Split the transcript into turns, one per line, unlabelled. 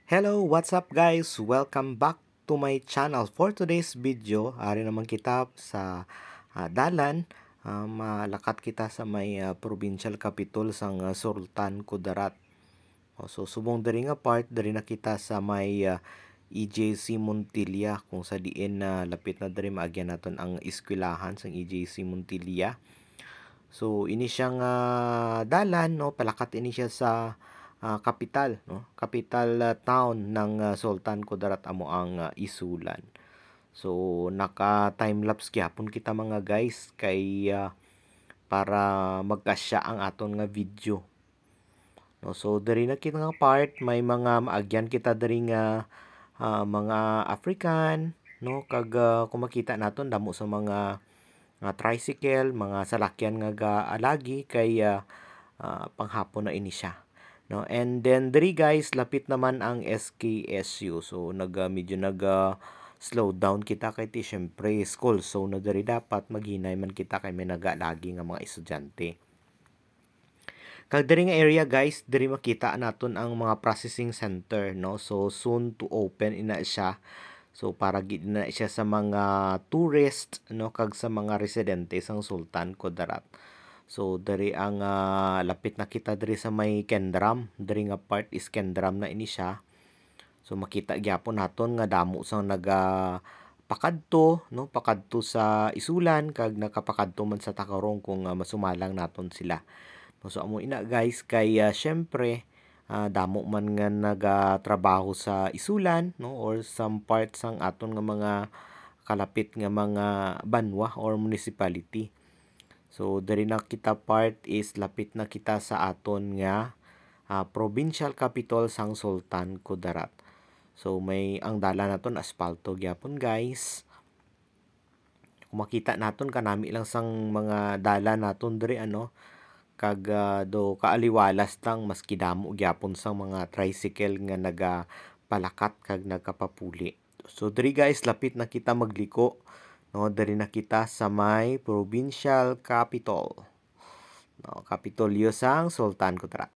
Hello, what's up guys? Welcome back to my channel. For today's video, ari naman kita sa dalan. Malakat kita sa may provincial capital sang Sultan Kudarat. So subong diri nga part diri na kita sa may EJC Montilla kung sa diin na lapit na diri maagyan naton ang eskwelahan sang EJC Montilla. So ini siyang dalan no, palakat ini siya sa capital no, capital town ng Sultan Kudarat amo ang Isulan. So naka time lapse gyapon kita mga guys kay para magkasya ang aton nga video. No, so diri na kita nga part may mga maagyan kita diri nga mga African no, kag kung makita naton damo sa mga tricycle, mga salakyan nga gaalagi kay panghapon na ini siya. No, and then diri guys lapit naman ang SKSU. So medyo slow down kita kay ti syempre school. So na diri dapat maghinay man kita kay may nagalagi nga mga estudyante. Kag diri nga area guys, diri makita naton ang mga processing center no. So soon to open ina siya. So para gid na siya sa mga tourist no kag sa mga residente sang Sultan Kudarat. So diri ang lapit na kita diri sa may Kendram, diri nga part is Kendram na ini siya. So makita gyapon naton nga damo sang pakadto no, pakadto sa Isulan kag nakapakadto man sa Tacarong kung masumalang naton sila. So amo ina guys kay syempre damo man nga nagatrabaho sa Isulan no or some parts sang aton nga mga kalapit nga mga banwa or municipality. So diri na kita part is lapit na kita sa aton nga provincial capital sang Sultan Kudarat. So may ang dala naton aspalto gyapon guys. Kung makita naton kanami lang sang mga dala naton diri ano kag do kaaliwalas tang maski damo gyapon sang mga tricycle nga nagapalakat kag nagkapapuli. So diri guys lapit na kita magliko no, diri na kita sa may provincial capital. No, Kapitolyo sang Sultan Kudarat.